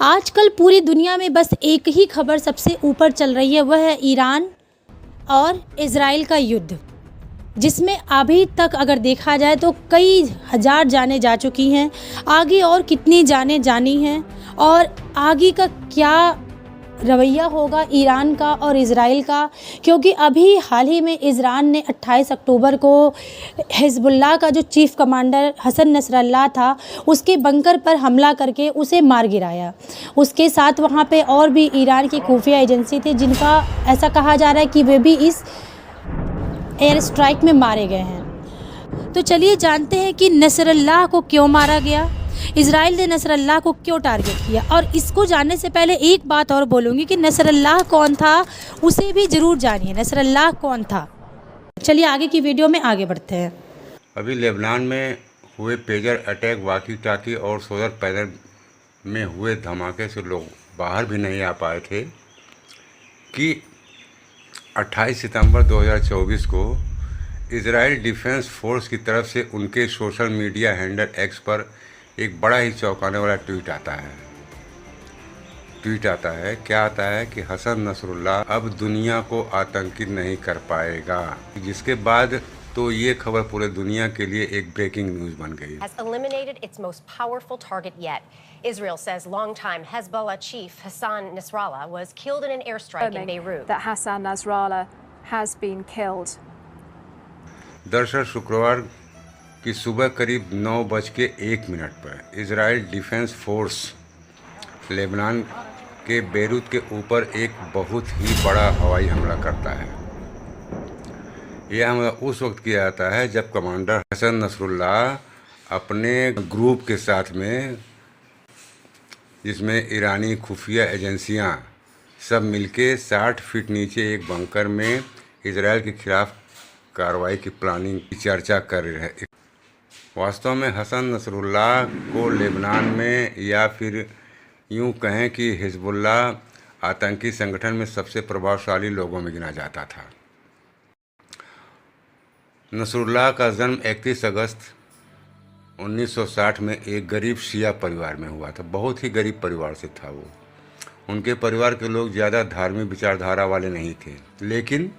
आजकल पूरी दुनिया में बस एक ही खबर सबसे ऊपर चल रही है, वह है ईरान और इज़राइल का युद्ध, जिसमें अभी तक अगर देखा जाए तो कई हज़ार जानें जा चुकी हैं। आगे और कितनी जानें जानी हैं और आगे का क्या रवैया होगा ईरान का और इज़राइल का, क्योंकि अभी हाल ही में ईरान ने 28 अक्टूबर को हिज़्बुल्लाह का जो चीफ़ कमांडर हसन नसरल्लाह था उसके बंकर पर हमला करके उसे मार गिराया। उसके साथ वहाँ पे और भी ईरान की खुफिया एजेंसी थी जिनका ऐसा कहा जा रहा है कि वे भी इस एयर स्ट्राइक में मारे गए हैं। तो चलिए जानते हैं कि नसरल्लाह को क्यों मारा गया, इज़राइल ने नसरल्लाह को क्यों टारगेट किया। और इसको जानने से पहले एक बात और बोलूँगी कि नसरल्लाह कौन था, उसे भी ज़रूर जानिए नसरल्लाह कौन था। चलिए आगे की वीडियो में आगे बढ़ते हैं। अभी लेबनान में हुए पेजर अटैक, वाकी टाकी और सोलर पैनल में हुए धमाके से लोग बाहर भी नहीं आ पाए थे कि 28 सितंबर 2024 को इज़राइल डिफेंस फोर्स की तरफ से उनके सोशल मीडिया हैंडल एक्स पर एक बड़ा ही चौंकाने वाला ट्वीट आता है। क्या आता है कि हसन नसरुल्लाह अब दुनिया को आतंकित नहीं कर पाएगा, जिसके बाद तो ये खबर पूरे दुनिया के लिए एक ब्रेकिंग न्यूज़ बन गई। Has eliminated its most powerful target yet. Israel says longtime Hezbollah chief Hassan Nasrallah was killed in an airstrike in Beirut. That Hassan Nasrallah has been killed. दरअसल शुक्रवार की सुबह करीब 9:01 पर इज़राइल डिफेंस फोर्स लेबनान के Beirut के ऊपर एक बहुत ही बड़ा हवाई हमला करता है। यह हमला उस वक्त किया जाता है जब कमांडर हसन नसरुल्लाह अपने ग्रुप के साथ में, जिसमें ईरानी खुफिया एजेंसियां सब मिलके 60 फीट नीचे एक बंकर में इज़राइल के खिलाफ कार्रवाई की प्लानिंग की चर्चा कर रहे हैं। वास्तव में हसन नसरुल्लाह को लेबनान में, या फिर यूं कहें कि हिज़्बुल्लाह आतंकी संगठन में सबसे प्रभावशाली लोगों में गिना जाता था। नसरुल्लाह का जन्म 31 अगस्त 1960 में एक गरीब शिया परिवार में हुआ था। बहुत ही गरीब परिवार से था वो। उनके परिवार के लोग ज़्यादा धार्मिक विचारधारा वाले नहीं थे, लेकिन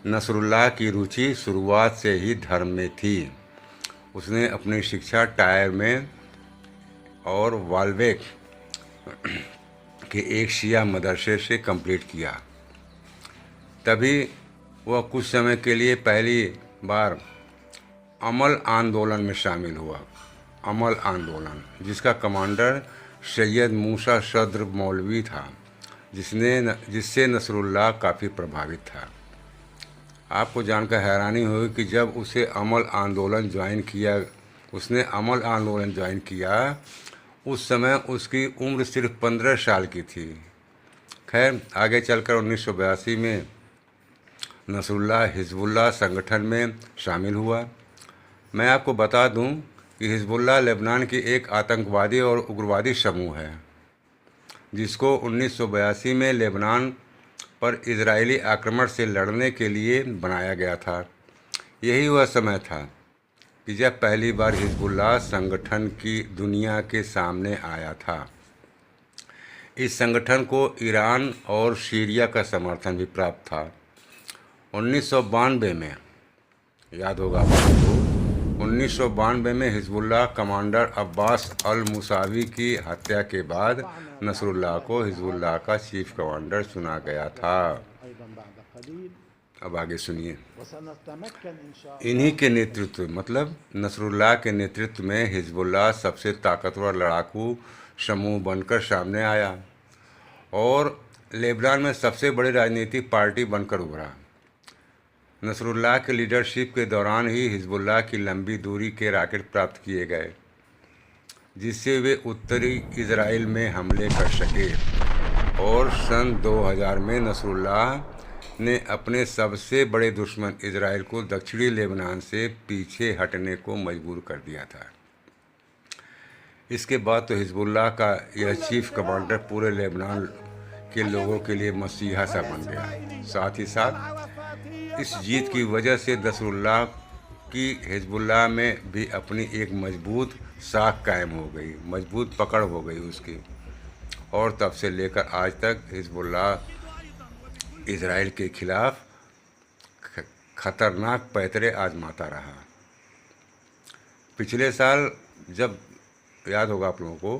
नसरुल्लाह की रुचि शुरुआत से ही धर्म में थी। उसने अपनी शिक्षा टायर में और वाल्वेक के एक शिया मदरसे से कंप्लीट किया। तभी वह कुछ समय के लिए पहली बार अमल आंदोलन में शामिल हुआ। अमल आंदोलन, जिसका कमांडर सैयद मूसा सद्र मौलवी था, जिससे नसरुल्लाह काफ़ी प्रभावित था। आपको जानकर हैरानी होगी कि जब उसने अमल आंदोलन ज्वाइन किया उस समय उसकी उम्र सिर्फ 15 साल की थी। खैर, आगे चलकर 1982 में नसरुल्लाह हिज़्बुल्लाह संगठन में शामिल हुआ। मैं आपको बता दूं कि हिज़्बुल्लाह लेबनान की एक आतंकवादी और उग्रवादी समूह है, जिसको 1982 में लेबनान पर इजरायली आक्रमण से लड़ने के लिए बनाया गया था। यही वह समय था कि जब पहली बार हिज़्बुल्लाह संगठन की दुनिया के सामने आया था। इस संगठन को ईरान और सीरिया का समर्थन भी प्राप्त था। 1992 में, याद होगा आपको, 1992 में हिज़्बुल्लाह कमांडर अब्बास अल मुसावी की हत्या के बाद नसरुल्लाह को हिज़्बुल्लाह का चीफ कमांडर चुना गया था। अब आगे सुनिए। इन्हीं के नेतृत्व, मतलब नसरुल्लाह के नेतृत्व में हिज़्बुल्लाह सबसे ताकतवर लड़ाकू समूह बनकर सामने आया और लेबनान में सबसे बड़ी राजनीतिक पार्टी बनकर उभरा। नसरुल्लाह के लीडरशिप के दौरान ही हिज़्बुल्लाह की लंबी दूरी के रॉकेट प्राप्त किए गए, जिससे वे उत्तरी इज़राइल में हमले कर सके। और सन 2000 में नसरुल्लाह ने अपने सबसे बड़े दुश्मन इज़राइल को दक्षिणी लेबनान से पीछे हटने को मजबूर कर दिया था। इसके बाद तो हिज़्बुल्लाह का यह चीफ कमांडर पूरे लेबनान के लोगों के लिए मसीहा सा बन गया। साथ ही साथ इस जीत की वजह से नसरुल्लाह की हिज़्बुल्लाह में भी अपनी एक मजबूत साख कायम हो गई, मजबूत पकड़ हो गई उसकी। और तब से लेकर आज तक हिजबुल्लाह इजराइल के खिलाफ खतरनाक पैतरे आजमाता रहा। पिछले साल जब, याद होगा आप लोगों को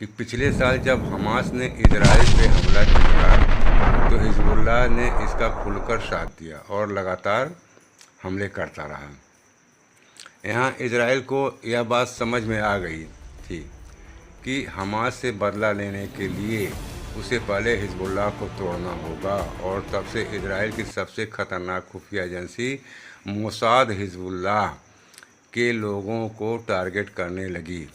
कि पिछले साल जब हमास ने इजराइल पे हमला किया तो हिजबुल्लाह ने इसका खुलकर साथ दिया और लगातार हमले करता रहा। यहाँ इजराइल को यह बात समझ में आ गई थी कि हमास से बदला लेने के लिए उसे पहले हिजबुल्लाह को तोड़ना होगा, और तब से इजराइल की सबसे खतरनाक खुफिया एजेंसी मोसाद हिजबुल्लाह के लोगों को टारगेट करने लगी।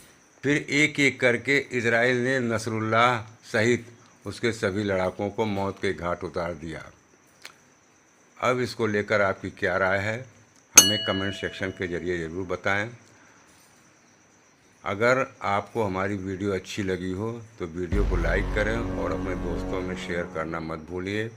फिर एक एक करके इजराइल ने नसरुल्लाह सहित उसके सभी लड़ाकों को मौत के घाट उतार दिया। अब इसको लेकर आपकी क्या राय है, हमें कमेंट सेक्शन के जरिए ज़रूर बताएं। अगर आपको हमारी वीडियो अच्छी लगी हो तो वीडियो को लाइक करें और अपने दोस्तों में शेयर करना मत भूलिए।